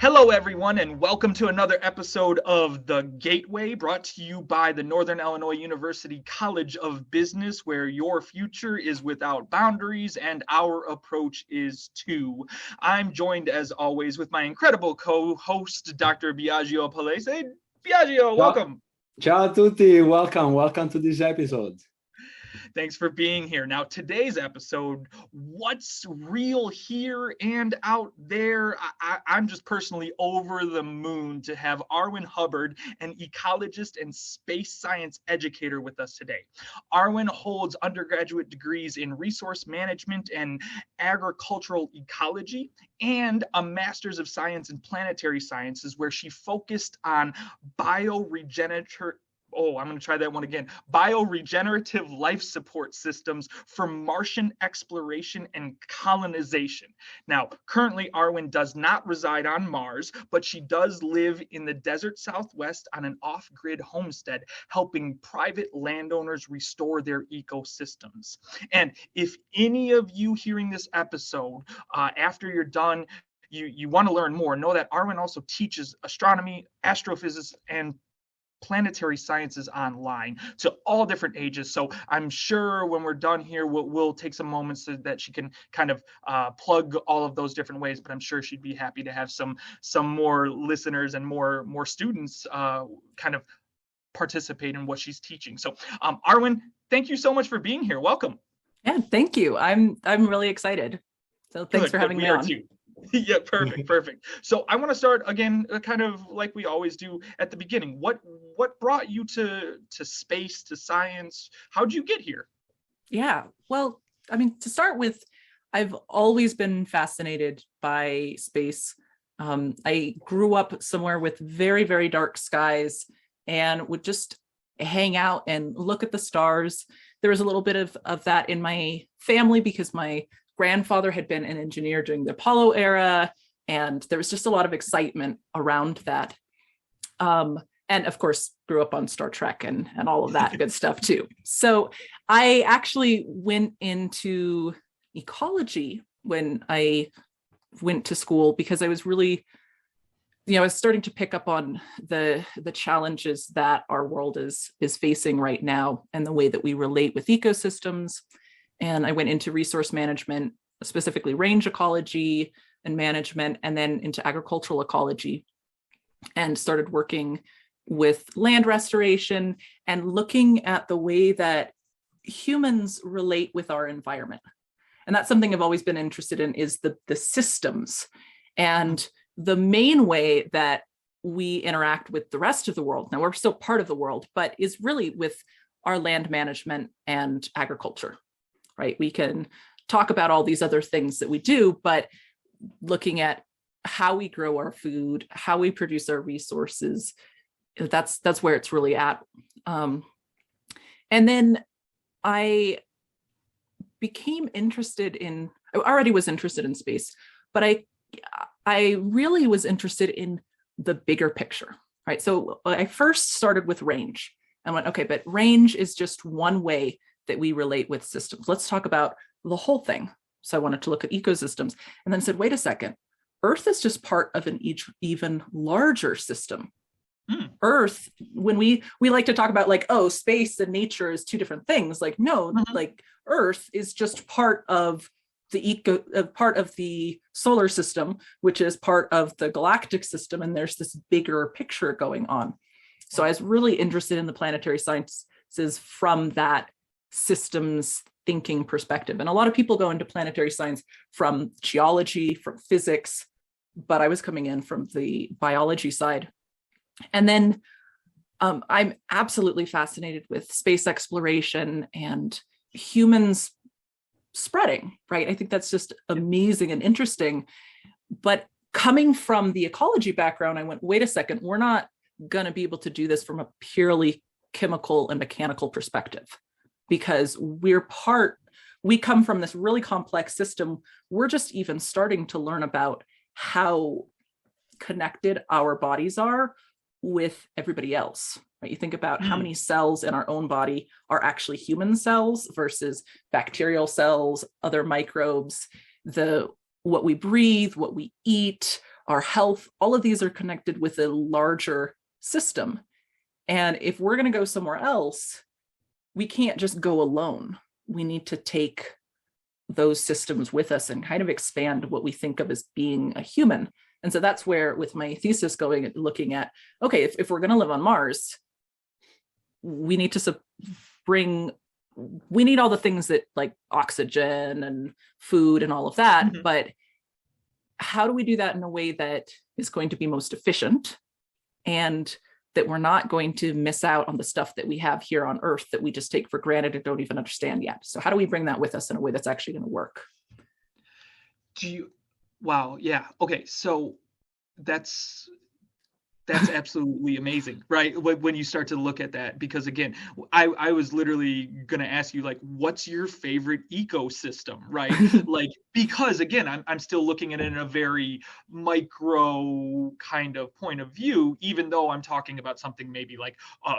Hello, everyone, and welcome to another episode of The Gateway, brought to you by the Northern Illinois University College of Business, where your future is without boundaries and our approach is too. I'm joined, as always, with my incredible co-host, Dr. Biagio Palese. Biagio, Ciao, welcome. ciao a tutti. Welcome to this episode. Thanks for being here. Now, today's episode, what's real here and out there? I'm just personally over the moon to have Arwen Hubbard, an ecologist and space science educator, with us today. Arwen holds undergraduate degrees in resource management and agricultural ecology and a master's of science in planetary sciences, where she focused on bioregenerative I'm going to try that one again. Bioregenerative life support systems for Martian exploration and colonization. Now, currently, Arwen does not reside on Mars, but she does live in the desert Southwest on an off-grid homestead, helping private landowners restore their ecosystems. And if any of you hearing this episode, after you're done, you want to learn more, know that Arwen also teaches astronomy, astrophysics, and planetary sciences online to all different ages. So I'm sure when we're done here, we'll take some moments so that she can kind of plug all of those different ways. But I'm sure she'd be happy to have some more listeners and more students kind of participate in what she's teaching. So Arwen, thank you so much for being here. Welcome. Yeah, thank you. I'm really excited. So thanks for having me on. Too. Yeah, perfect. So I want to start again, kind of like we always do at the beginning. What brought you to space, to science? How'd you get here? Yeah, well, I mean, to start with, I've always been fascinated by space. I grew up somewhere with very, very dark skies and would just hang out and look at the stars. There was a little bit of that in my family because my grandfather had been an engineer during the Apollo era, and there was just a lot of excitement around that. And of course, grew up on Star Trek and all of that good stuff too. So I actually went into ecology when I went to school because I was really, I was starting to pick up on the challenges that our world is facing right now and the way that we relate with ecosystems. And I went into resource management, specifically range ecology and management, and then into agricultural ecology, and started working with land restoration and looking at the way that humans relate with our environment. And that's something I've always been interested in, is the systems and the main way that we interact with the rest of the world. Now, we're still part of the world, but is really with our land management and agriculture. Right? We can talk about all these other things that we do, but looking at how we grow our food, how we produce our resources, that's where it's really at. And then I became interested I already was interested in space, but I really was interested in the bigger picture, right? So I first started with range and went, okay, but range is just one way that we relate with systems. Let's talk about the whole thing. So I wanted to look at ecosystems, and then said, wait a second, Earth is just part of an even larger system. Earth, when we like to talk about like, oh, space and nature is two different things. Like, no, like Earth is just part of part of the solar system, which is part of the galactic system. And there's this bigger picture going on. So I was really interested in the planetary sciences from that systems thinking perspective. And a lot of people go into planetary science from geology, from physics, but I was coming in from the biology side. And then I'm absolutely fascinated with space exploration and humans spreading, right? I think that's just amazing and interesting. But coming from the ecology background, I went, wait a second, we're not going to be able to do this from a purely chemical and mechanical perspective, because we come from this really complex system. We're just even starting to learn about how connected our bodies are with everybody else, right? You think about how many cells in our own body are actually human cells versus bacterial cells, other microbes, what we breathe, what we eat, our health, all of these are connected with a larger system. And if we're going to go somewhere else, we can't just go alone. We need to take those systems with us and kind of expand what we think of as being a human. And so that's where, with my thesis looking at, okay, if we're going to live on Mars, we need to we need all the things that, like oxygen and food and all of that. Mm-hmm. But how do we do that in a way that is going to be most efficient, and that we're not going to miss out on the stuff that we have here on Earth that we just take for granted and don't even understand yet? So how do we bring that with us in a way that's actually going to work? Wow. Yeah. Okay. So that's absolutely amazing, right? When you start to look at that, because again, I was literally going to ask you, like, what's your favorite ecosystem, right? Like, because again, I'm still looking at it in a very micro kind of point of view, even though I'm talking about something maybe like a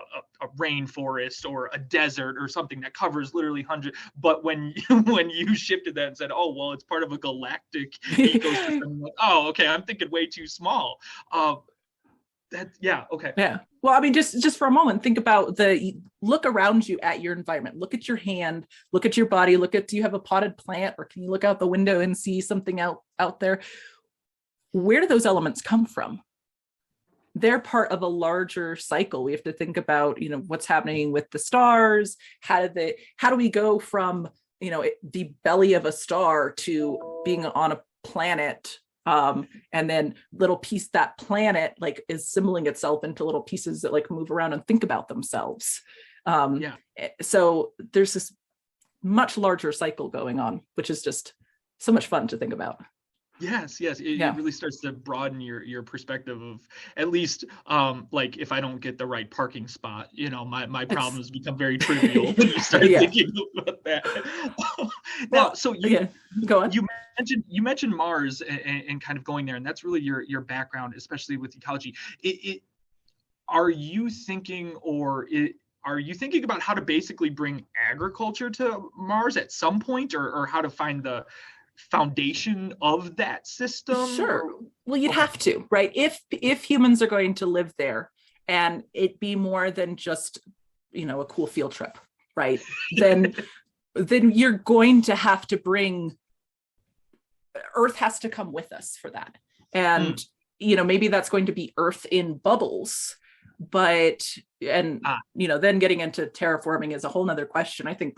rainforest or a desert or something that covers literally hundreds. But when you shifted that and said, oh, well, it's part of a galactic ecosystem, I'm like, oh, okay, I'm thinking way too small. Okay. Yeah. Well, I mean, just for a moment, think about look around you at your environment. Look at your hand, look at your body, do you have a potted plant, or can you look out the window and see something out there? Where do those elements come from? They're part of a larger cycle. We have to think about, what's happening with the stars. How do we go from, the belly of a star to being on a planet? And then that planet like is assembling itself into little pieces that like move around and think about themselves. So there's this much larger cycle going on, which is just so much fun to think about. Yes. It really starts to broaden your perspective of, at least like, if I don't get the right parking spot, my problems become very trivial when you start thinking about that. Now, so go on. You mentioned Mars and kind of going there, and that's really your background, especially with ecology. Are you thinking about how to basically bring agriculture to Mars at some point, or how to find the foundation of that system? Sure. Well, you'd have to, right? If humans are going to live there and it be more than just, a cool field trip, right? Then you're going to have to bring Earth has to come with us for that. And, maybe that's going to be Earth in bubbles, then getting into terraforming is a whole nother question. I think,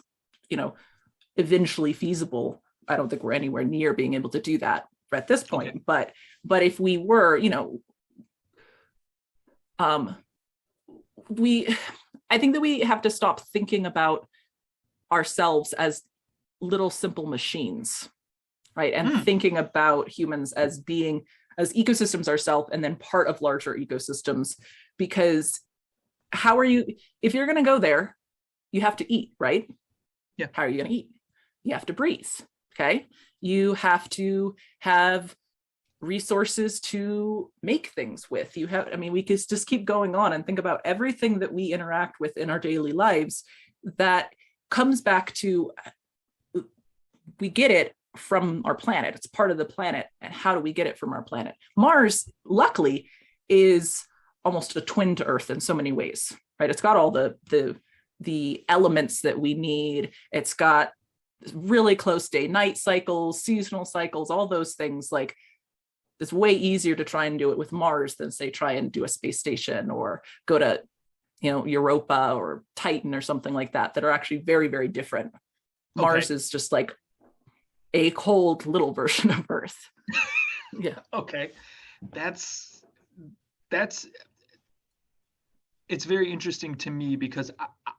eventually feasible. I don't think we're anywhere near being able to do that at this point. Okay. But if we were, I think that we have to stop thinking about ourselves as little simple machines, right? And thinking about humans as ecosystems ourselves, and then part of larger ecosystems. Because if you're going to go there, you have to eat, right? Yeah. How are you going to eat? You have to breathe. Okay. You have to have resources to make things with. We could just keep going on and think about everything that we interact with in our daily lives that comes back to, we get it from our planet. It's part of the planet. And how do we get it from our planet? Mars, luckily, is almost a twin to Earth in so many ways, right? It's got all the elements that we need. It's got really close day-night cycles, seasonal cycles, all those things. Like, it's way easier to try and do it with Mars than, say, try and do a space station or go to, Europa or Titan or something like that are actually very, very different. Okay. Mars is just like a cold little version of Earth. Yeah. Okay. That's it's very interesting to me, because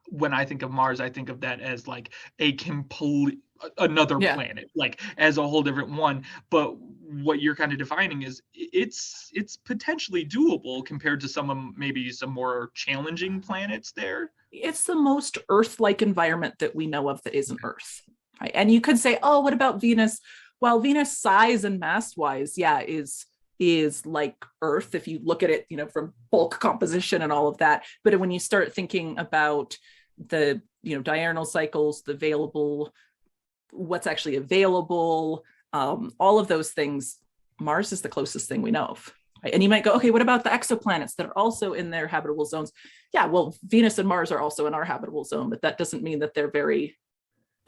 when I think of Mars, I think of that as like a complete another planet, like as a whole different one. But what you're kind of defining is it's potentially doable compared to some more challenging planets there. It's the most Earth-like environment that we know of that isn't Earth. Right? And you could say, oh, what about Venus? Well, Venus size and mass-wise, is like Earth if you look at it, from bulk composition and all of that. But when you start thinking about the, diurnal cycles, what's actually available, all of those things, Mars is the closest thing we know of. Right? And you might go, okay, what about the exoplanets that are also in their habitable zones? Yeah, well, Venus and Mars are also in our habitable zone, but that doesn't mean that they're very,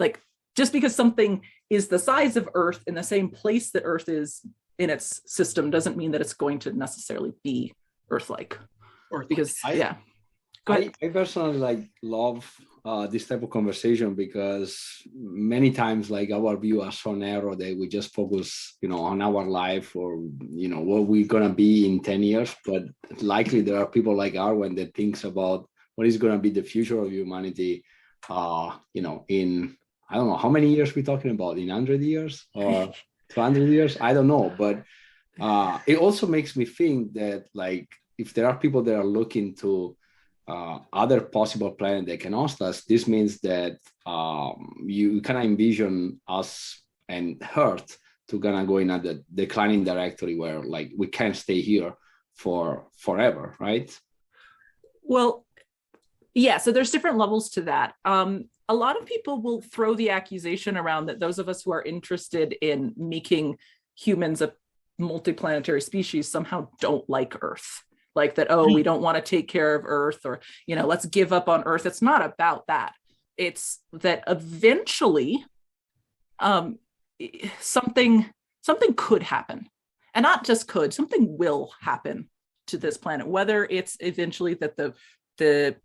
like, just because something is the size of Earth in the same place that Earth is in its system doesn't mean that it's going to necessarily be Earth-like. Because, yeah. Go ahead. I personally love this type of conversation because many times our view are so narrow that we just focus on our life or what we're gonna be in 10 years, but likely there are people like Arwen that thinks about what is gonna be the future of humanity in I don't know how many years we're talking about, in 100 years or 200 years, I don't know, but it also makes me think that if there are people that are looking to other possible planets that can host us, this means that you kind of envision us and Earth to gonna go in a declining directory where we can't stay here for forever, right? Well, yeah, so there's different levels to that. A lot of people will throw the accusation around that those of us who are interested in making humans a multiplanetary species somehow don't like Earth. Like that, oh, we don't want to take care of Earth, or, let's give up on Earth. It's not about that. It's that eventually something could happen. And not just could, something will happen to this planet, whether it's eventually that the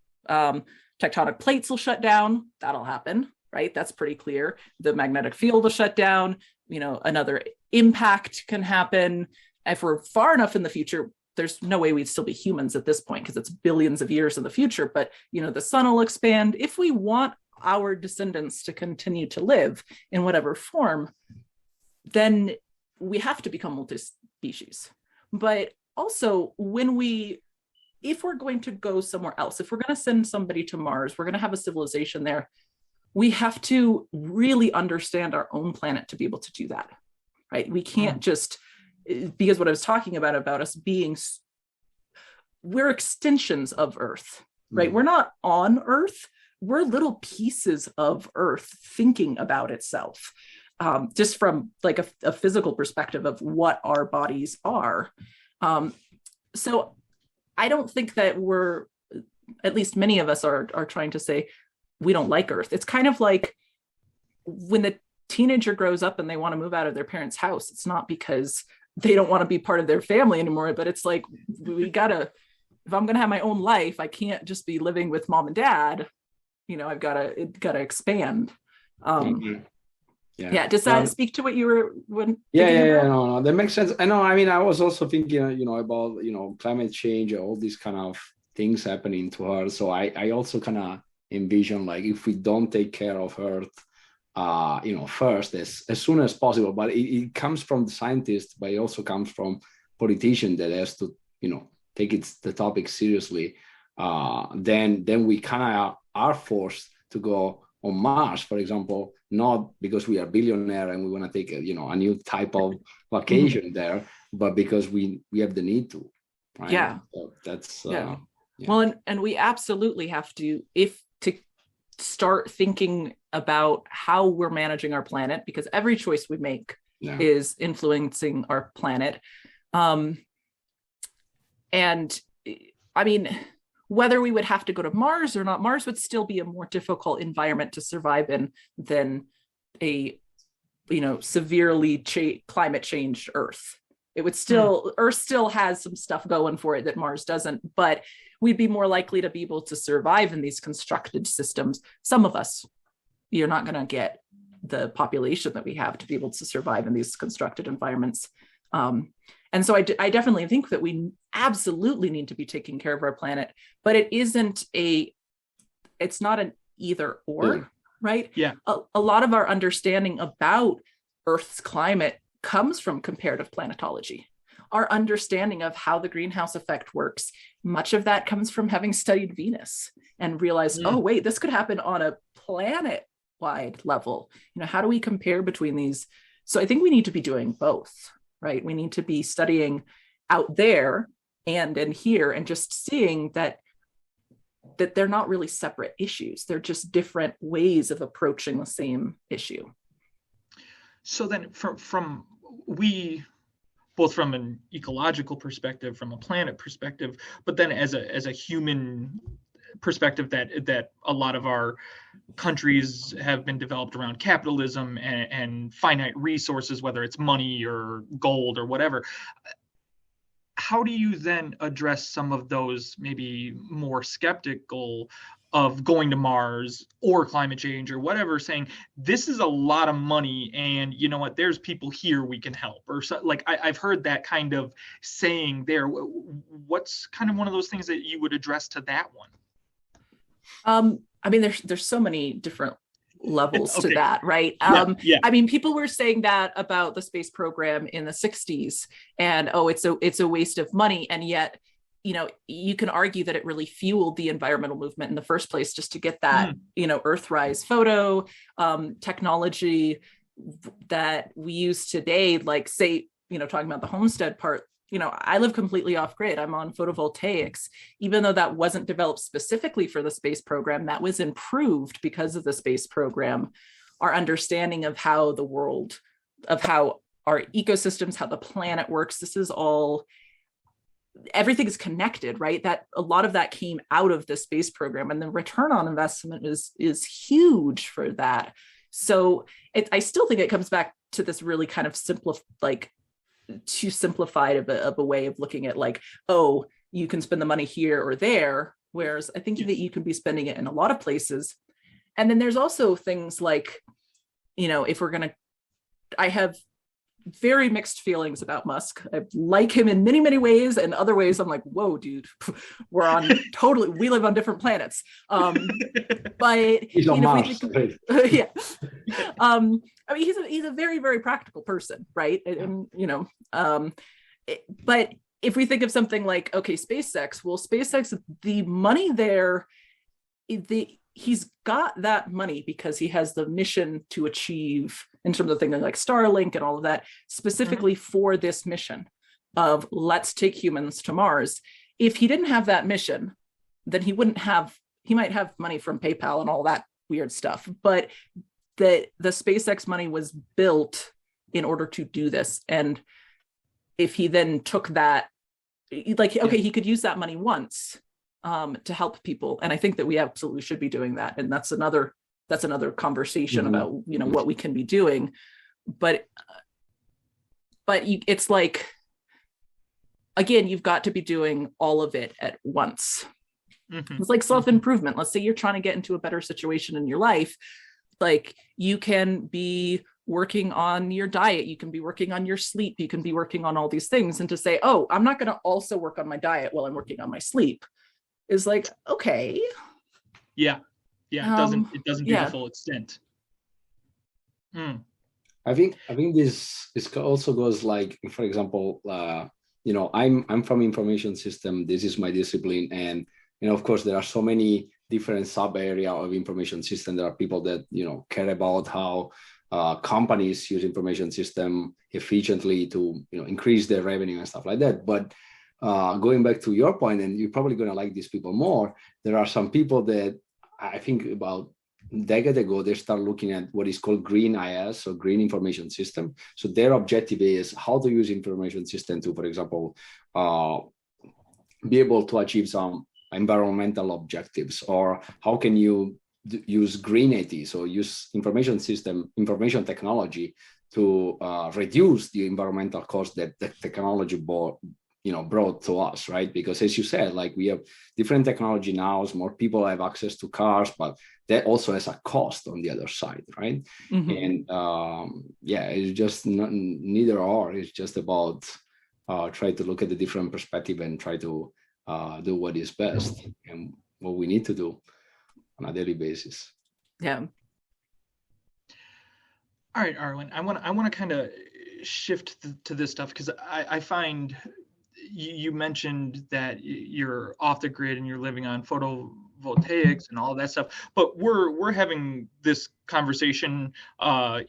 tectonic plates will shut down. That'll happen, right? That's pretty clear. The magnetic field will shut down. Another impact can happen. If we're far enough in the future, there's no way we'd still be humans at this point because it's billions of years in the future. But, the sun will expand. If we want our descendants to continue to live in whatever form, then we have to become multi-species. But also, if we're going to go somewhere else, if we're going to send somebody to Mars, we're going to have a civilization there, we have to really understand our own planet to be able to do that, right? We can't just, because what I was talking about us being, we're extensions of Earth, right? We're not on Earth. We're little pieces of Earth thinking about itself, just from a physical perspective of what our bodies are. So I don't think that at least many of us are trying to say we don't like Earth. It's kind of like when the teenager grows up and they want to move out of their parents' house. It's not because they don't want to be part of their family anymore, but it's like, if I'm going to have my own life, I can't just be living with mom and dad. I've got to expand. Yeah. Does that speak to what you were No, that makes sense. I was also thinking, about, climate change, all these kind of things happening to Earth. So I also kind of envision if we don't take care of Earth, first as soon as possible, but it comes from the scientists, but it also comes from politicians that has to, take the topic seriously. Then we kind of are forced to go on Mars, for example, not because we are billionaire and we want to take a new type of vacation there, but because we have the need to. Right? Yeah. So that's yeah. Well, and we absolutely have to start thinking about how we're managing our planet, because every choice we make is influencing our planet. And whether we would have to go to Mars or not, Mars would still be a more difficult environment to survive in than a, severely climate changed Earth. It would still, Earth still has some stuff going for it that Mars doesn't, but we'd be more likely to be able to survive in these constructed systems. Some of us, you're not going to get the population that we have to be able to survive in these constructed environments. And so I definitely think that we absolutely need to be taking care of our planet, but it's not an either or, right? Yeah. A lot of our understanding about Earth's climate comes from comparative planetology. Our understanding of how the greenhouse effect works, much of that comes from having studied Venus and realized, oh, wait, this could happen on a planet-wide level. How do we compare between these? So I think we need to be doing both, right? We need to be studying out there and in here and just seeing that they're not really separate issues. They're just different ways of approaching the same issue. So then from we both from an ecological perspective, from a planet perspective, but then as a human perspective, that a lot of our countries have been developed around capitalism and finite resources, whether it's money or gold or whatever. How do you then address some of those maybe more skeptical of going to Mars or climate change or whatever, saying this is a lot of money and you know what, there's people here we can help, or so, like I've heard that kind of saying there. What's kind of one of those things that you would address to that one? I mean, there's so many different levels Okay. to that, right? Yeah. I mean, people were saying that about the space program in the 60s, and it's a waste of money, and yet, you know, you can argue that it really fueled the environmental movement in the first place, just to get that, you know, Earthrise photo technology that we use today, like, say, you know, talking about the homestead part. You know, I live completely off grid. I'm on photovoltaics. Even though that wasn't developed specifically for the space program, that was improved because of the space program. Our understanding of how the world, of how our ecosystems, how the planet works, this is all, everything is connected, right? That a lot of that came out of the space program, and the return on investment is huge for that. So I still think it comes back to this really kind of too simplified of a way of looking at, like, oh, you can spend the money here or there, whereas I think that you can be spending it in a lot of places. And then there's also things like, you know, I have very mixed feelings about Musk. I like him in many, many ways, and other ways I'm like, whoa, dude, we live on different planets. But he's on Mars. Yeah. I mean, he's a very, very practical person, right? And you know, but if we think of something like, okay, SpaceX, the money there, he's got that money because he has the mission to achieve, in terms of things like Starlink and all of that, specifically for this mission of let's take humans to Mars. If he didn't have that mission, then he might have money from PayPal and all that weird stuff, but the SpaceX money was built in order to do this. And if he then took that, like, okay, he could use that money once to help people. And I think that we absolutely should be doing that. And that's another conversation about, you know, what we can be doing. But it's like, again, you've got to be doing all of it at once. It's like self-improvement. Let's say you're trying to get into a better situation in your life. Like, you can be working on your diet, you can be working on your sleep, you can be working on all these things. And to say, oh, I'm not going to also work on my diet while I'm working on my sleep is like, okay. Yeah. It doesn't do the full extent. I think this also goes, like, for example, you know, I'm from information system. This is my discipline, and you know, of course, there are so many different sub area of information system. There are people that, you know, care about how companies use information system efficiently to, you know, increase their revenue and stuff like that. But going back to your point, and you're probably going to like these people more, there are some people that I think about a decade ago, they start looking at what is called green IS, or green information system. So their objective is how to use information system to, for example, be able to achieve some environmental objectives, or how can you use green IT, so use information technology to reduce the environmental cost that the technology brought to us, right? Because as you said, like, we have different technology now, as more people have access to cars, but that also has a cost on the other side, right? And it's just neither or. It's just about try to look at the different perspective and try to do what is best and what we need to do on a daily basis. Yeah. All right, Arwen, I want to kind of shift to this stuff, because I find you mentioned that you're off the grid and you're living on photovoltaics and all that stuff, but we're having this conversation,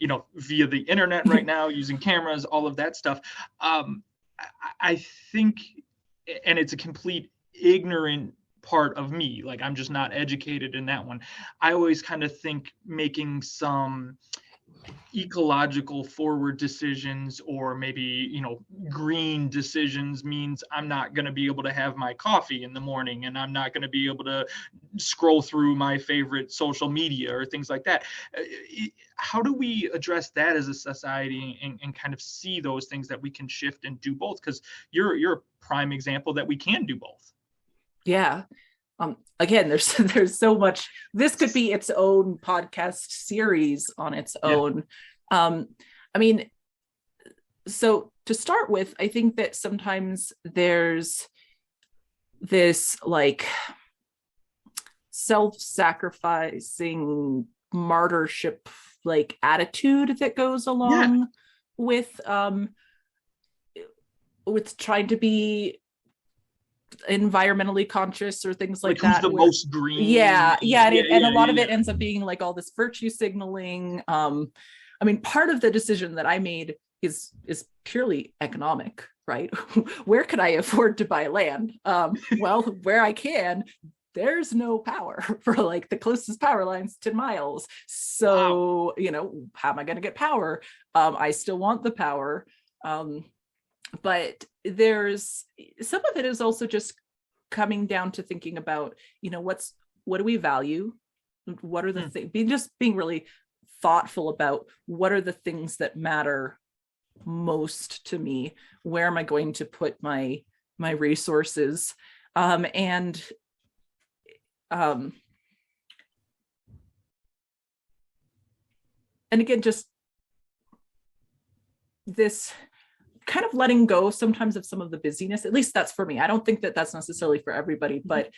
you know, via the internet right now, using cameras, all of that stuff. I think, and it's a complete ignorant part of me, like, I'm just not educated in that one. I always kind of think making some ecological forward decisions, or maybe, you know, green decisions means I'm not going to be able to have my coffee in the morning, and I'm not going to be able to scroll through my favorite social media or things like that. How do we address that as a society, and kind of see those things that we can shift and do both? Because you're a prime example that we can do both. Yeah. Again, there's so much. This could be its own podcast series on its own. I mean, so to start with, I think that sometimes there's this like self-sacrificing martyrship like attitude that goes along with trying to be environmentally conscious or things like that. Who's the most green? And a lot of it ends up being like all this virtue signaling. I mean, part of the decision that I made is purely economic, right? Where could I afford to buy land? Well, where I can. There's no power for like the closest power lines 10 miles. So, you know, how am I going to get power? I still want the power. But there's some of it is also just coming down to thinking about, you know, what do we value? What are the things, being really thoughtful about what are the things that matter most to me? Where am I going to put my resources? And again, just this kind of letting go sometimes of some of the busyness. At least that's for me. I don't think that that's necessarily for everybody, but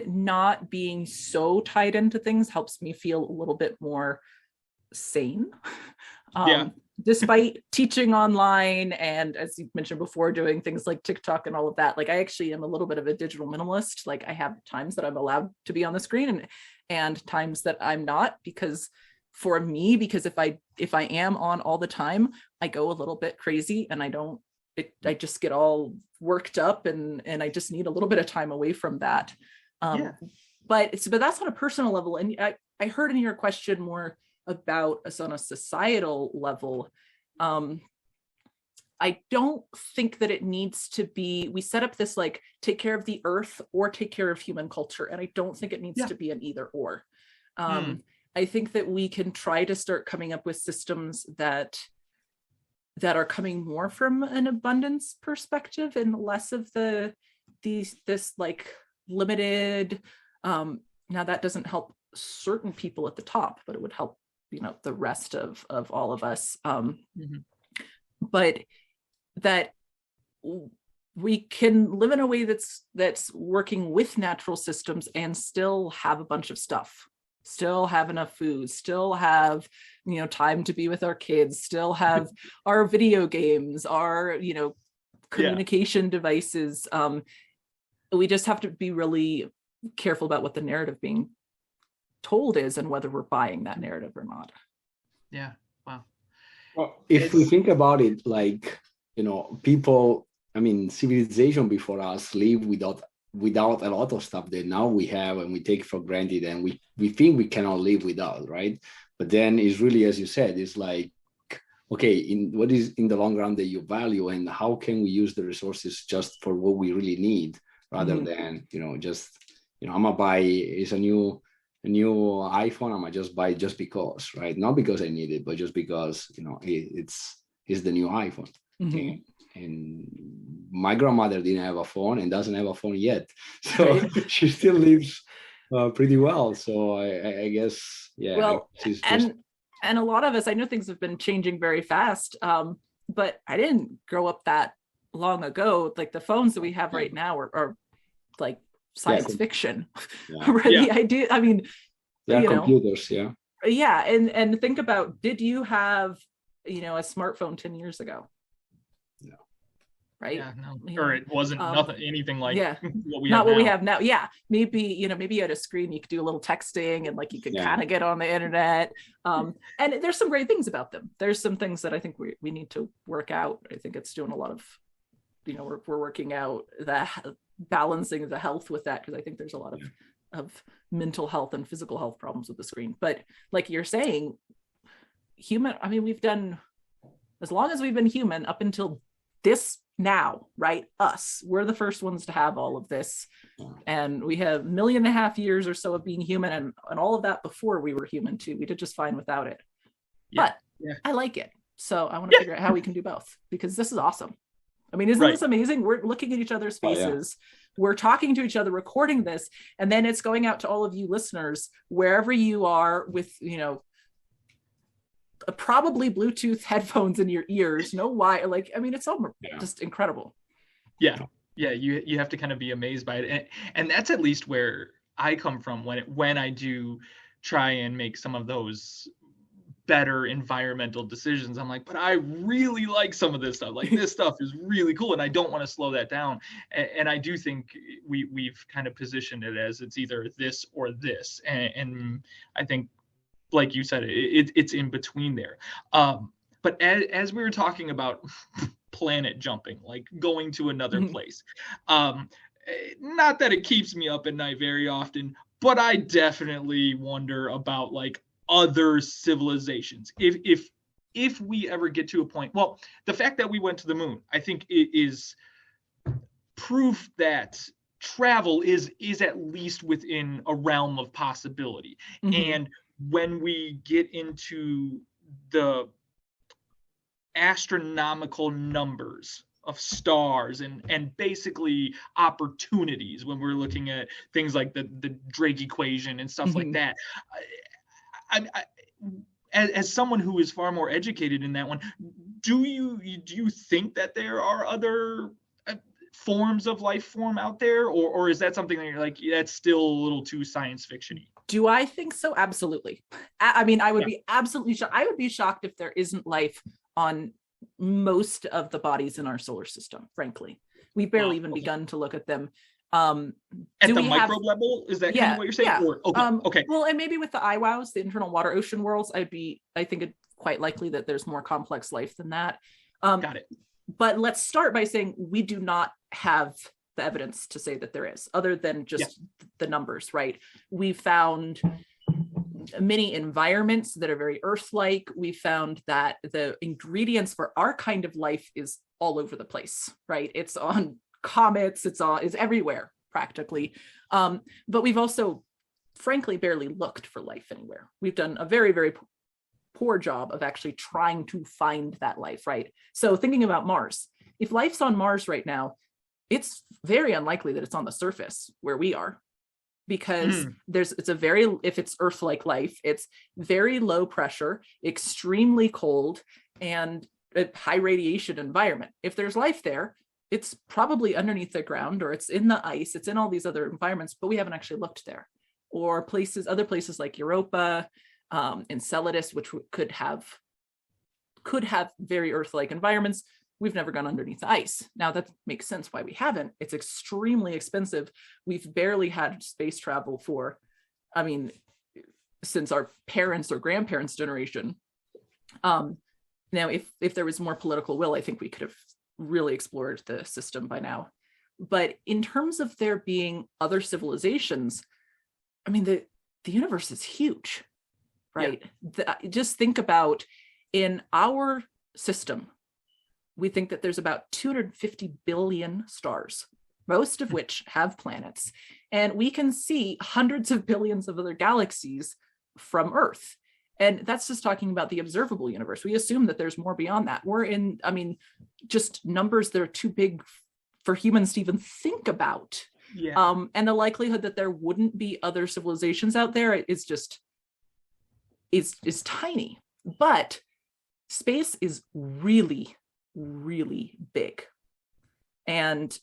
not being so tied into things helps me feel a little bit more sane. Despite teaching online and, as you mentioned before, doing things like TikTok and all of that, like I actually am a little bit of a digital minimalist. Like I have times that I'm allowed to be on the screen and times that I'm not, because for me, because if I am on all the time, I go a little bit crazy and I just get all worked up and I just need a little bit of time away from that. But that's on a personal level. And I heard in your question more about us on a societal level. I don't think that it needs to be, we set up this like take care of the earth or take care of human culture. And I don't think it needs to be an either or. I think that we can try to start coming up with systems that are coming more from an abundance perspective and less of this like limited. Now that doesn't help certain people at the top, but it would help, you know, the rest of all of us. But that we can live in a way that's working with natural systems and still have a bunch of stuff. Still have enough food, still have, you know, time to be with our kids, still have our video games, our, you know, communication devices. We just have to be really careful about what the narrative being told is and whether we're buying that narrative or not. Yeah. Wow. Well, if we think about it, like, you know, people, I mean, civilization before us live without a lot of stuff that now we have and we take for granted and we think we cannot live without, right? But then it's really, as you said, it's like, okay, what is in the long run that you value and how can we use the resources just for what we really need rather than, you know, just, you know, I'm gonna buy is a new iPhone, I'm gonna just buy it just because, right? Not because I need it, but just because, you know, it's the new iPhone. And my grandmother didn't have a phone and doesn't have a phone yet. So she still lives pretty well. So I guess, yeah. Well, and a lot of us, I know things have been changing very fast, but I didn't grow up that long ago. Like the phones that we have right now are like science fiction. The idea, I mean, computers, and think about, did you have, you know, a smartphone 10 years ago? Right? Or it wasn't anything like what we have now. Maybe you had a screen, you could do a little texting and like you could kind of get on the internet. And there's some great things about them. There's some things that I think we need to work out. I think it's doing a lot of, you know, we're working out the balancing the health with that, because I think there's a lot of mental health and physical health problems with the screen. But like you're saying, human, I mean, we've done, as long as we've been human up until this now, right? Us, we're the first ones to have all of this. And we have 1.5 million years or so of being human, and all of that before we were human too. We did just fine without it. Yeah. But I like it. So I want to figure out how we can do both, because this is awesome. I mean, isn't this amazing? We're looking at each other's faces. We're talking to each other, recording this, and then it's going out to all of you listeners, wherever you are, with, you know, probably Bluetooth headphones in your ears. No wire. Like, I mean, it's all just incredible. Yeah. You have to kind of be amazed by it, and that's at least where I come from when I do try and make some of those better environmental decisions. I'm like, but I really like some of this stuff. Like, this stuff is really cool, and I don't want to slow that down. And I do think we've kind of positioned it as it's either this or this, and I think, like you said, it's in between there. But as we were talking about planet jumping, like going to another place, not that it keeps me up at night very often, but I definitely wonder about like other civilizations. If we ever get to a point, well, the fact that we went to the moon, I think it is proof that travel is at least within a realm of possibility. And when we get into the astronomical numbers of stars and basically opportunities, when we're looking at things like the Drake equation and stuff like that, I as someone who is far more educated in that one, do you think that there are other forms of life form out there, or is that something that you're like, that's still a little too science fiction-y? Do I think so? Absolutely. I mean, I would be absolutely shocked. I would be shocked if there isn't life on most of the bodies in our solar system, frankly. We've barely even begun to look at them. At the microbe level, is that kind of what you're saying? Or, okay. Well, and maybe with the IWOWs, the internal water ocean worlds, I think it's quite likely that there's more complex life than that. Got it. But let's start by saying we do not have the evidence to say that there is, other than just the numbers, right? We found many environments that are very Earth-like. We found that the ingredients for our kind of life is all over the place, right? It's on comets, it's everywhere practically. But we've also, frankly, barely looked for life anywhere. We've done a very, very poor job of actually trying to find that life, right? So thinking about Mars, if life's on Mars right now, it's very unlikely that it's on the surface where we are, because if it's Earth-like life, it's very low pressure, extremely cold, and a high radiation environment. If there's life there, it's probably underneath the ground, or it's in the ice, it's in all these other environments, but we haven't actually looked there. Or other places like Europa, Enceladus, which could have very Earth-like environments. We've never gone underneath the ice. Now that makes sense why we haven't. It's extremely expensive. We've barely had space travel since our parents' or grandparents' generation. Now, if there was more political will, I think we could have really explored the system by now. But in terms of there being other civilizations, I mean, the universe is huge, right? Just think about, in our system, we think that there's about 250 billion stars, most of which have planets. And we can see hundreds of billions of other galaxies from Earth. And that's just talking about the observable universe. We assume that there's more beyond that. We're in, just numbers that are too big for humans to even think about. And the likelihood that there wouldn't be other civilizations out there is tiny. But space is really, really big. And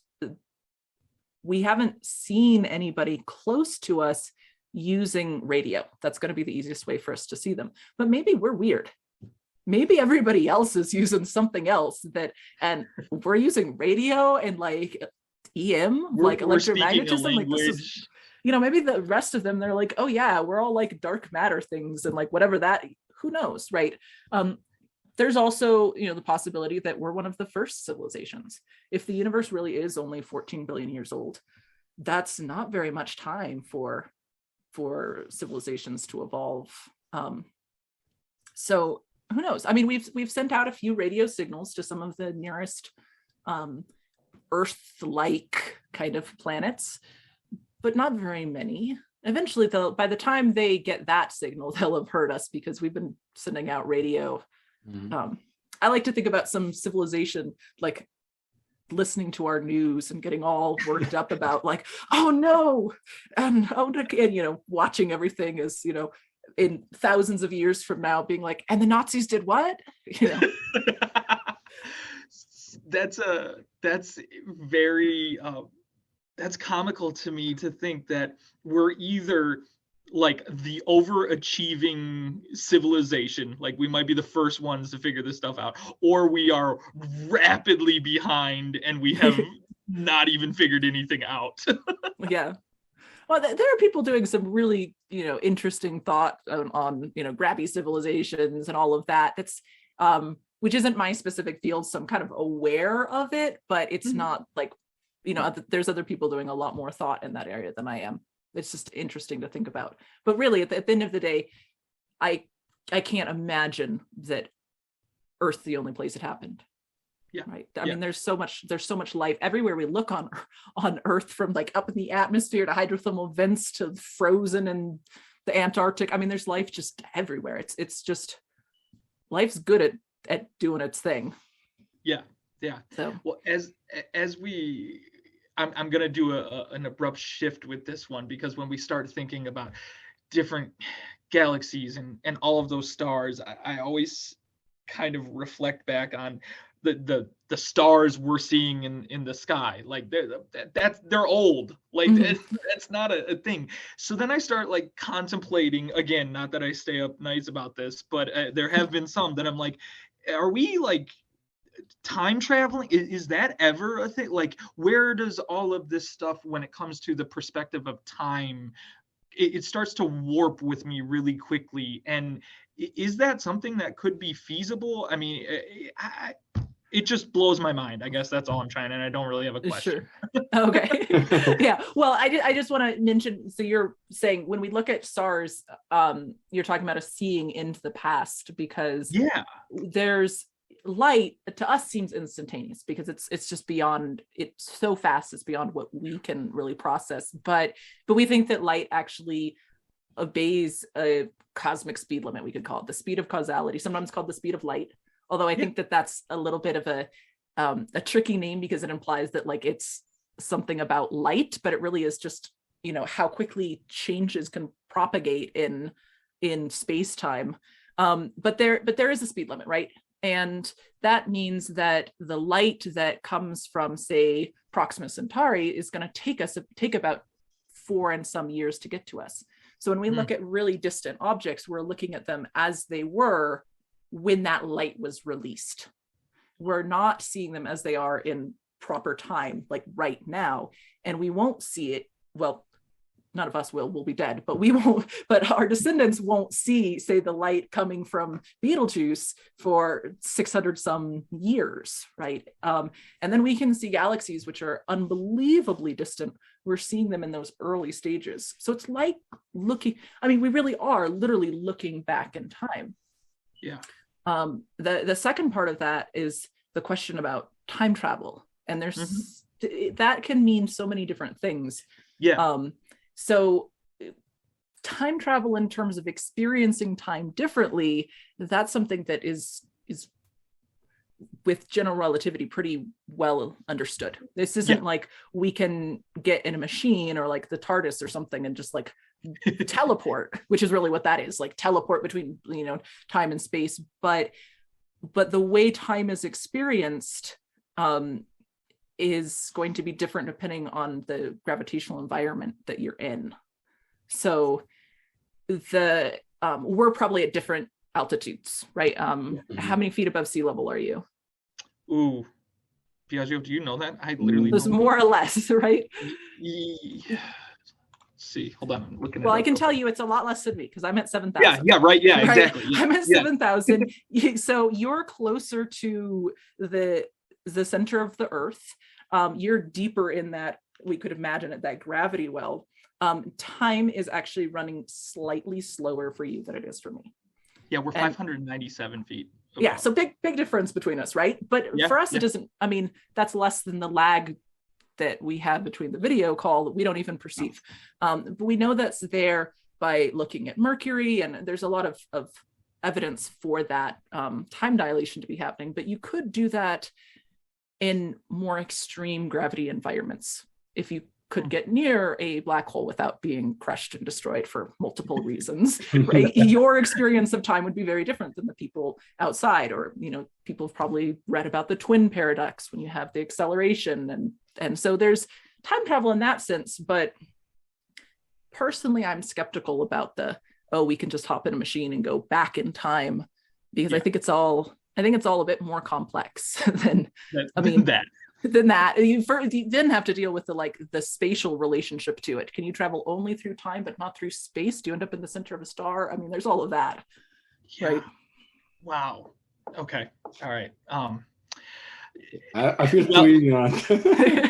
we haven't seen anybody close to us using radio. That's going to be the easiest way for us to see them. But maybe we're weird. Maybe everybody else is using something else and we're using radio and like EM, like electromagnetism. Like this is, maybe the rest of them, they're like, oh yeah, we're all like dark matter things and like whatever that, who knows, right? There's also, the possibility that we're one of the first civilizations. If the universe really is only 14 billion years old, that's not very much time for civilizations to evolve. So who knows? I mean, we've sent out a few radio signals to some of the nearest Earth-like kind of planets, but not very many. Eventually, by the time they get that signal, they'll have heard us because we've been sending out radio. I like to think about some civilization like listening to our news and getting all worked up about like, oh no, and watching everything as in thousands of years from now, being like, and the Nazis did what? That's very that's comical to me to think that we're either like the overachieving civilization, like we might be the first ones to figure this stuff out, or we are rapidly behind and we have not even figured anything out. Yeah. Well, there are people doing some really, interesting thought on grabby civilizations and all of that. That's which isn't my specific field, so I'm kind of aware of it, but it's not like, there's other people doing a lot more thought in that area than I am. It's just interesting to think about. But really, at the end of the day, I can't imagine that Earth's the only place it happened. Yeah. Right. I mean, there's so much life everywhere we look on Earth, from like up in the atmosphere to hydrothermal vents to frozen in the Antarctic. I mean, there's life just everywhere. It's just life's good at doing its thing. Yeah. So, well, I'm going to do an abrupt shift with this one, because when we start thinking about different galaxies and all of those stars, I always kind of reflect back on the stars we're seeing in the sky. Like they're old. Like that's not a thing. So then I start like contemplating again, not that I stay up nights about this, but there have been some that I'm like, are we like time traveling? Is that ever a thing? Like, where does all of this stuff, when it comes to the perspective of time, it starts to warp with me really quickly? And is that something that could be feasible? I mean, it just blows my mind. I guess that's all I'm trying, and I don't really have a question. Sure. Okay. Yeah. Well, I just want to mention, so you're saying when we look at stars, you're talking about us seeing into the past, because there's light to us seems instantaneous because it's just beyond, it's so fast, it's beyond what we can really process, but we think that light actually obeys a cosmic speed limit. We could call it the speed of causality, sometimes called the speed of light, although I think that that's a little bit of a tricky name, because it implies that like it's something about light, but it really is just how quickly changes can propagate in space-time. But there is a speed limit, right? And that means that the light that comes from, say, Proxima Centauri is going to take about 4 and some years to get to us. So when we look at really distant objects, we're looking at them as they were when that light was released. We're not seeing them as they are in proper time, like right now. And we won't see it, well, none of us we'll be dead, but we won't, but our descendants won't see, say, the light coming from Betelgeuse for 600 some years, right? And then we can see galaxies which are unbelievably distant. We're seeing them in those early stages. So it's like we really are literally looking back in time. Yeah. The second part of that is the question about time travel. And there's that can mean so many different things. Yeah. So time travel in terms of experiencing time differently, that's something that is with general relativity pretty well understood. This isn't like we can get in a machine or like the TARDIS or something and just like teleport, which is really what that is, like teleport between time and space. But the way time is experienced is going to be different depending on the gravitational environment that you're in. So we're probably at different altitudes, right? How many feet above sea level are you? Ooh, Piaggio, do you know that? I literally There's more or less, right? Let's see, hold on, I'm looking. Well, I can tell you it's a lot less than me because I'm at 7,000. Yeah, right. Yeah, right? Exactly. Yeah. I'm at 7,000. So you're closer to the center of the Earth. You're deeper in that, we could imagine it, that gravity well. Time is actually running slightly slower for you than it is for me. Yeah, we're 597 feet above. Yeah, so big difference between us, right? But for us, it doesn't, I mean, that's less than the lag that we have between the video call that we don't even perceive. But we know that's there by looking at Mercury, and there's a lot of evidence for that time dilation to be happening. But you could do that in more extreme gravity environments if you could get near a black hole without being crushed and destroyed for multiple reasons, right? Your experience of time would be very different than the people outside. Or, you know, people have probably read about the twin paradox when you have the acceleration. And so there's time travel in that sense. But personally, I'm skeptical about we can just hop in a machine and go back in time, because I think it's all a bit more complex than that. You then have to deal with the spatial relationship to it. Can you travel only through time but not through space? Do you end up in the center of a star? I mean, there's all of that. Yeah. Right? Wow. Okay. All right. I feel too ignorant.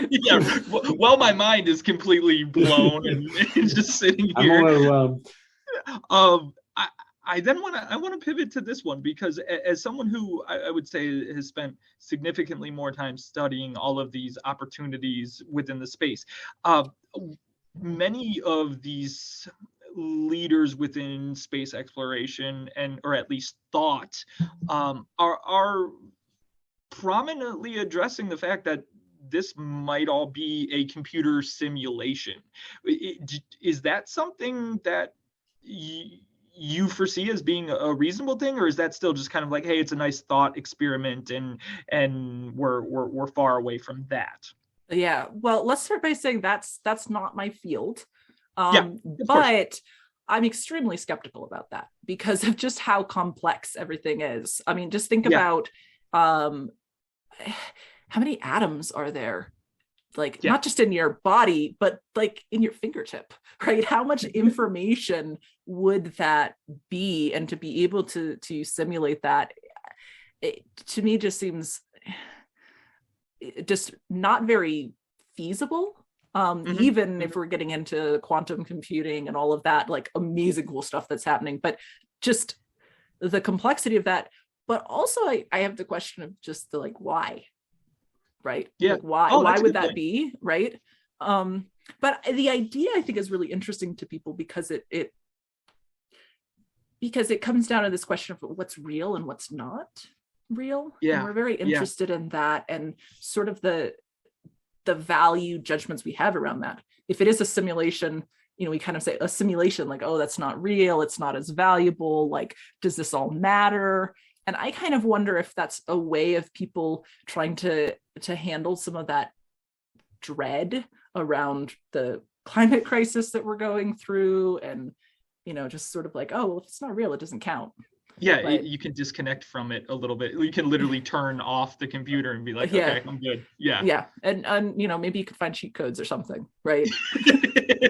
Yeah. Well, my mind is completely blown and it's just sitting here. I'm overwhelmed. I want to pivot to this one, because as someone who I would say has spent significantly more time studying all of these opportunities within the space, many of these leaders within space exploration or at least thought are prominently addressing the fact that this might all be a computer simulation. Is that something that you foresee as being a reasonable thing, or is that still just kind of like, hey, it's a nice thought experiment and we're far away from that? Yeah, well, let's start by saying that's not my field. But course. I'm extremely skeptical about that because of just how complex everything is. I mean, just think about how many atoms are there? Not just in your body, but in your fingertip, right? How much information would that be? And to be able to simulate that, to me just seems just not very feasible. Even if we're getting into quantum computing and all of that, amazing cool stuff that's happening, but just the complexity of that. But also I have the question of just the why? Right? Yeah. Why would that be? Right. But the idea I think is really interesting to people because it comes down to this question of what's real and what's not real. Yeah. And we're very interested in that and sort of the value judgments we have around that. If it is a simulation, we kind of say a simulation, that's not real, it's not as valuable, does this all matter? And I kind of wonder if that's a way of people trying to handle some of that dread around the climate crisis that we're going through, and just sort of if it's not real, it doesn't count. Yeah, but you can disconnect from it a little bit. You can literally turn off the computer and be like, okay, I'm good. Yeah. Yeah. And maybe you could find cheat codes or something, right?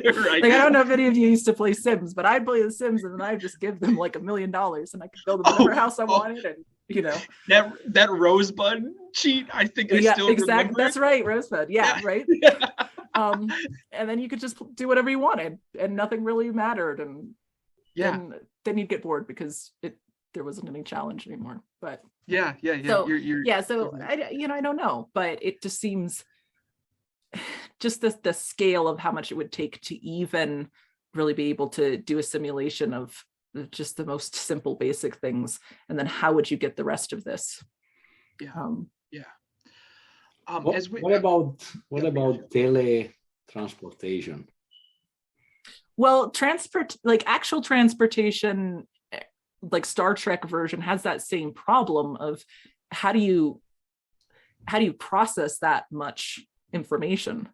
Right. I don't know if any of you used to play Sims, but I'd play The Sims and then I'd just give them $1 million and I could build whatever house I wanted. And, that Rosebud cheat, I think I still remember. That's right. Rosebud. Yeah. Right. Yeah. And then you could just do whatever you wanted and nothing really mattered. And then you'd get bored because there wasn't any challenge anymore. But So, so I don't know, but it just seems just the scale of how much it would take to even really be able to do a simulation of just the most simple basic things, and then how would you get the rest of this? What about teletransportation? Well, actual transportation, Star Trek version, has that same problem of how do you process that much information?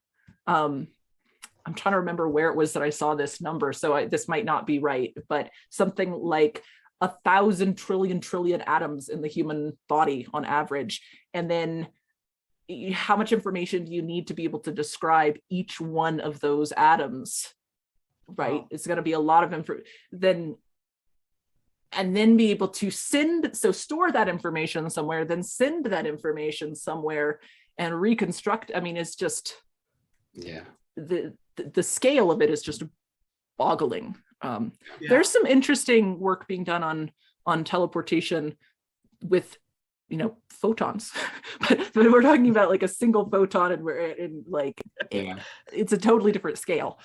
I'm trying to remember where it was that I saw this number, so this might not be right, but something like 1,000 trillion atoms in the human body on average, and then how much information do you need to be able to describe each one of those atoms? Right, it's going to be a lot of info. And then be able to store that information somewhere, then send that information somewhere and reconstruct. I mean, it's just, the scale of it is just boggling. There's some interesting work being done on teleportation with, photons. but we're talking about like a single photon, and we're in like, it's a totally different scale.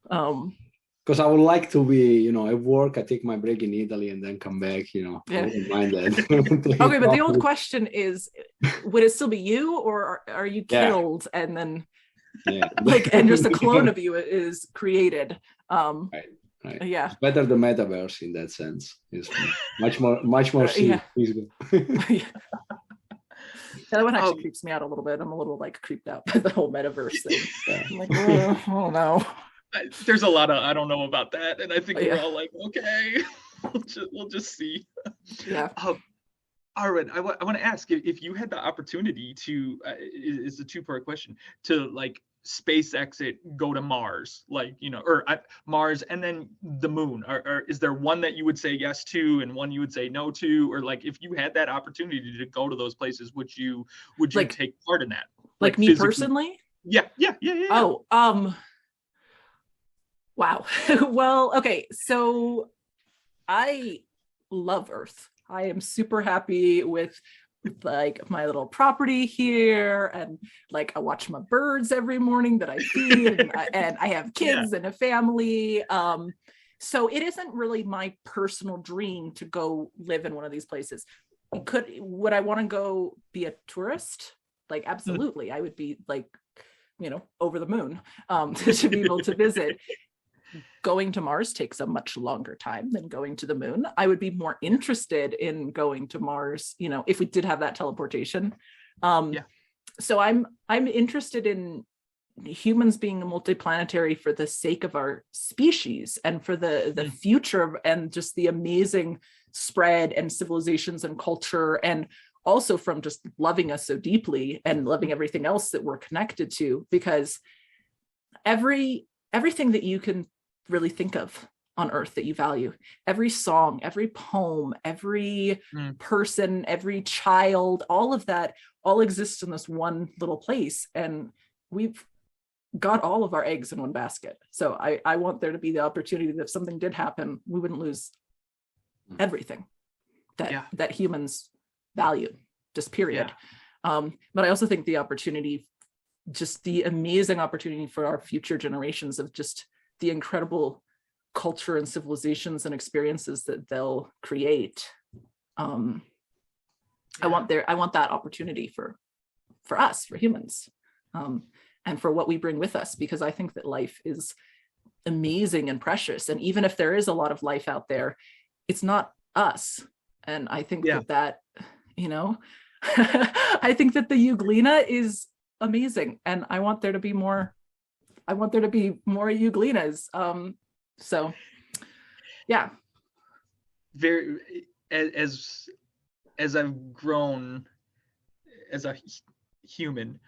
Because I would like to be, at work, I take my break in Italy and then come back, I wouldn't mind that. Okay, but the old question is, would it still be you, or are you killed and then and just a clone of you is created? Right. Yeah. It's better the metaverse in that sense. It's much more Yeah. feasible. That one actually creeps me out a little bit. I'm a little like creeped out by the whole metaverse thing. I'm like, oh no. There's a lot of I don't know about that, and I think we're all like, okay, we'll just see. Yeah. Arwen, I want to ask if you had the opportunity to, is a two-part question, to like space exit, go to Mars, like, or Mars and then the moon, or is there one that you would say yes to and one you would say no to? Or like, if you had that opportunity to go to those places, would you like, take part in that? Like me physically? Personally? Yeah. Oh, wow. Well, okay. So I love Earth. I am super happy with like my little property here, and like I watch my birds every morning that I feed, and I have kids and a family. So it isn't really my personal dream to go live in one of these places. Would I want to go be a tourist? Like, absolutely. I would be like, over the moon to be able to visit. Going to Mars takes a much longer time than going to the moon. I would be more interested in going to Mars, if we did have that teleportation. So I'm interested in humans being multiplanetary for the sake of our species and for the future, and just the amazing spread and civilizations and culture, and also from just loving us so deeply and loving everything else that we're connected to, because everything that you can really think of on Earth that you value, every song, every poem, every person, every child, all of that all exists in this one little place, and we've got all of our eggs in one basket. So I want there to be the opportunity that if something did happen, we wouldn't lose everything that humans value, just period. But I also think the opportunity, just the amazing opportunity for our future generations of just the incredible culture and civilizations and experiences that they'll create. I want that opportunity for us, for humans, and for what we bring with us, because I think that life is amazing and precious. And even if there is a lot of life out there, it's not us. And I think that I think that the Euglena is amazing, and I want there to be more Euglenas. So yeah. Very, as I've grown as a human,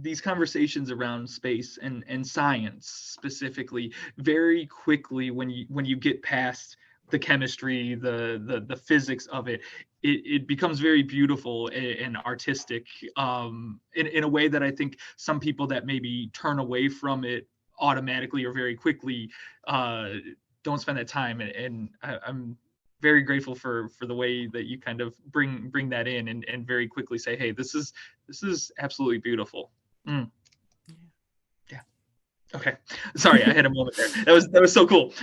these conversations around space and science specifically, very quickly, when you get past the chemistry, the physics of it, it becomes very beautiful and artistic, in a way that I think some people that maybe turn away from it automatically or very quickly don't spend that time. And I'm very grateful for the way that you kind of bring that in and very quickly say, hey, this is absolutely beautiful. Yeah. Okay. Sorry, I had a moment there. That was so cool.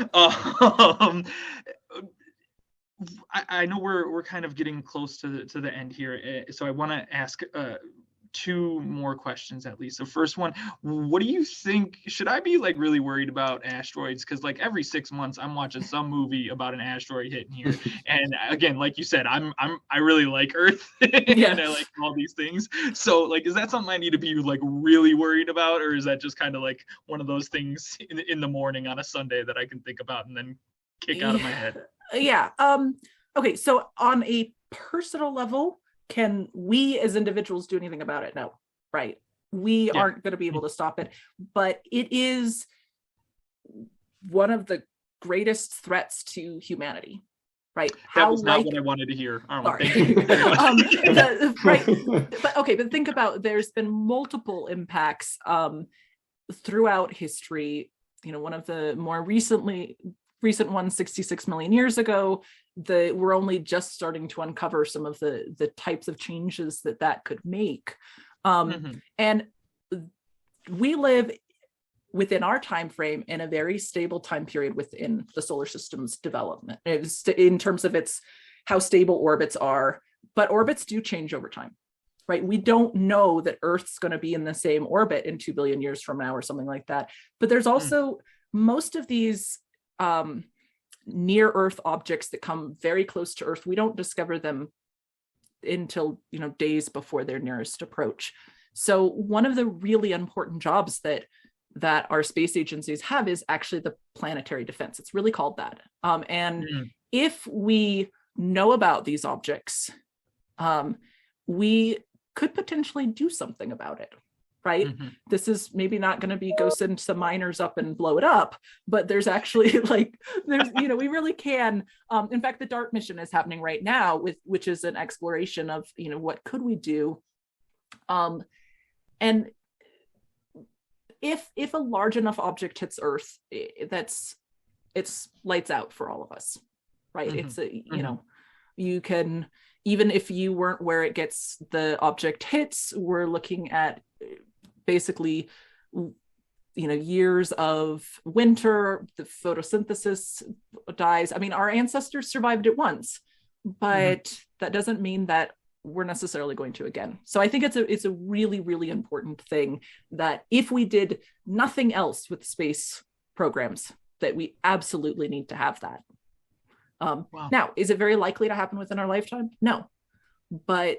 I know we're kind of getting close to the end here, so I want to ask two more questions at least. So first one, what do you think, should I be like really worried about asteroids? Because like every 6 months I'm watching some movie about an asteroid hitting here. And again, like you said, I really like Earth and I like all these things. So like, is that something I need to be like really worried about, or is that just kind of like one of those things in the morning on a Sunday that I can think about and then kick out of my head? Yeah. Okay. So on a personal level, can we as individuals do anything about it? No, right? We aren't going to be able to stop it, but it is one of the greatest threats to humanity, right? That was not what I wanted to hear. Sorry. Right. But think about, there's been multiple impacts throughout history. One of the more recently recent one 66 million years ago, we're only just starting to uncover some of the types of changes that could make. And we live within our time frame in a very stable time period within the solar system's development. It's in terms of how stable orbits are, but orbits do change over time, right? We don't know that Earth's going to be in the same orbit in 2 billion years from now or something like that. But there's also most of these near Earth objects that come very close to Earth. We don't discover them until days before their nearest approach. So one of the really important jobs that our space agencies have is actually the planetary defense. It's really called that. If we know about these objects, we could potentially do something about it, right? This is maybe not going to be go send some miners up and blow it up, but there's actually we really can. In fact, the DART mission is happening right now, which is an exploration of, what could we do? And if a large enough object hits Earth, it's lights out for all of us, right? It's you can, even if you weren't where the object hits, we're looking at basically years of winter, the photosynthesis dies. I mean, our ancestors survived it once, but that doesn't mean that we're necessarily going to again. So I think it's a really, really important thing that if we did nothing else with space programs, that we absolutely need to have that. Now, is it very likely to happen within our lifetime? No, but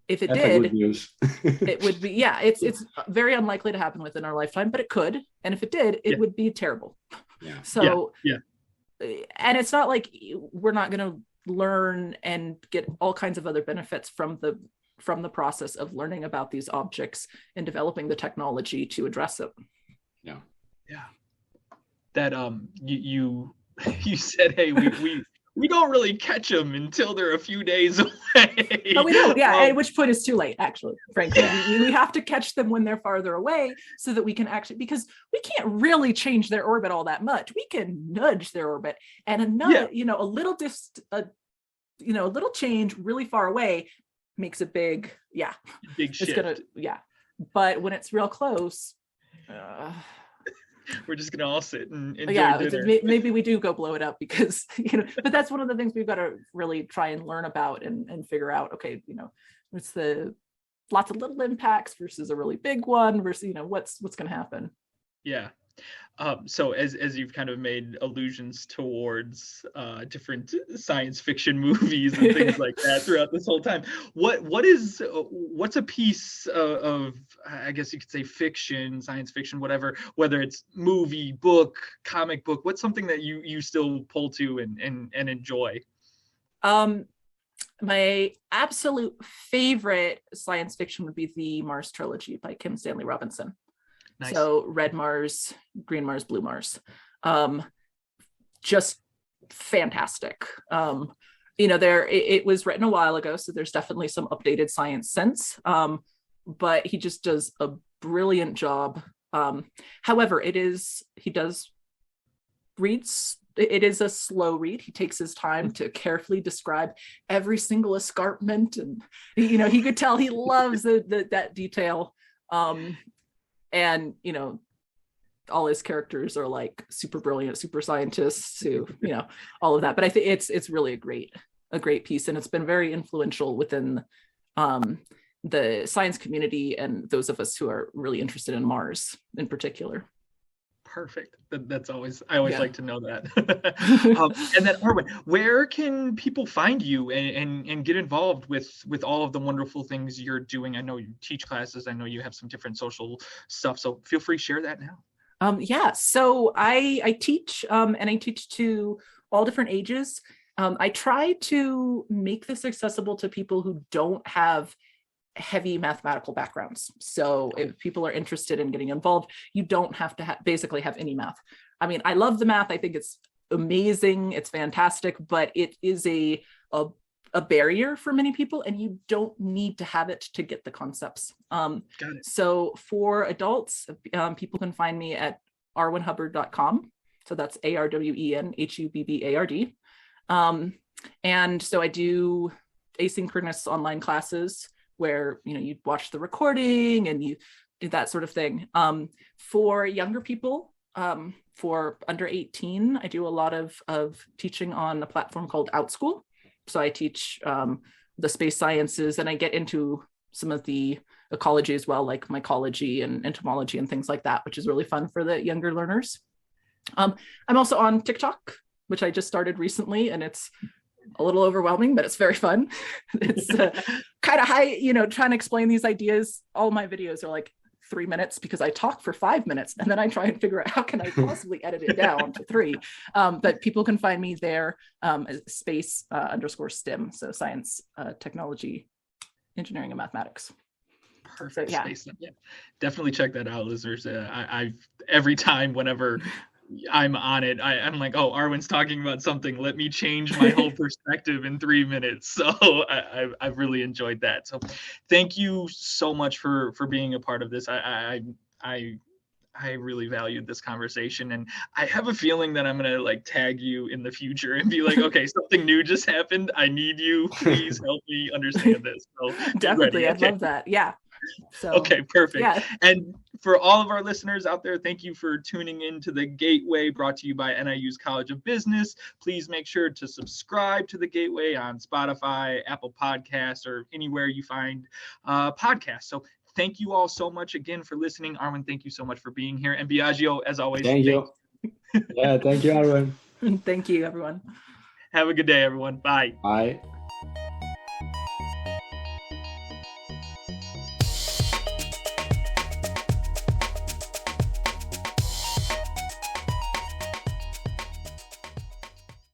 if it did, good news. it would be, it's very unlikely to happen within our lifetime, but it could. And if it did, it would be terrible. Yeah. So, and it's not like we're not going to learn and get all kinds of other benefits from the process of learning about these objects and developing the technology to address it. That you said, hey, we don't really catch them until they're a few days away. But we don't, at which point it's too late, actually, frankly. We have to catch them when they're farther away so that we can actually, because we can't really change their orbit all that much. We can nudge their orbit, and another, a little a little change really far away makes a big shift. But when it's real close, we're just gonna all sit and enjoy dinner. Maybe we do go blow it up because but that's one of the things we've got to really try and learn about and figure out. Okay, what's the lots of little impacts versus a really big one versus what's gonna happen. So as you've kind of made allusions towards different science fiction movies and things like that throughout this whole time, what's a piece of I guess you could say fiction, science fiction, whatever, whether it's movie, book, comic book, what's something that you still pull to and enjoy? My absolute favorite science fiction would be the Mars trilogy by Kim Stanley Robinson. Nice. So Red Mars, Green Mars, Blue Mars, just fantastic. It was written a while ago, so there's definitely some updated science sense, but he just does a brilliant job. However, it is a slow read. He takes his time to carefully describe every single escarpment, and he could tell he loves that detail. And all his characters are like super brilliant super scientists who all of that, but I think it's really a great piece, and it's been very influential within the science community and those of us who are really interested in Mars in particular. Perfect. That's always, I always like to know that. And then Arwen, where can people find you and get involved with all of the wonderful things you're doing? I know you teach classes. I know you have some different social stuff. So feel free to share that now. So I teach and I teach to all different ages. I try to make this accessible to people who don't have heavy mathematical backgrounds. So if people are interested in getting involved, you don't have to basically have any math. I mean, I love the math. I think it's amazing. It's fantastic, but it is a barrier for many people, and you don't need to have it to get the concepts. Got it. So for adults, people can find me at arwenhubbard.com. So that's ARWENHUBBARD. And so I do asynchronous online classes where, you watch the recording and you do that sort of thing. For younger people, for under 18, I do a lot of teaching on a platform called OutSchool. So I teach the space sciences, and I get into some of the ecology as well, like mycology and entomology and things like that, which is really fun for the younger learners. I'm also on TikTok, which I just started recently, and it's a little overwhelming, but it's very fun. It's kind of high, trying to explain these ideas. All my videos are like 3 minutes because I talk for 5 minutes, and then I try and figure out how can I possibly edit it down to 3. But people can find me there, space_STEM, so science, technology, engineering, and mathematics. Perfect. So, yeah. Space. Yeah, definitely check that out, listeners. I've every time whenever I'm on it, I'm like, oh, Arwen's talking about something. Let me change my whole perspective in 3 minutes. So I've really enjoyed that. So thank you so much for being a part of this. I really valued this conversation, and I have a feeling that I'm gonna like tag you in the future and be like, okay, something new just happened. I need you. Please help me understand this. So definitely, I'd love that. Yeah. So, okay, perfect. Yeah. And for all of our listeners out there, thank you for tuning in to The Gateway, brought to you by NIU's College of Business. Please make sure to subscribe to The Gateway on Spotify, Apple Podcasts, or anywhere you find podcasts. So thank you all so much again for listening. Arwen, thank you so much for being here. And Biagio, as always, thank you. Yeah, thank you, Arwen. Thank you, everyone. Have a good day, everyone. Bye. Bye.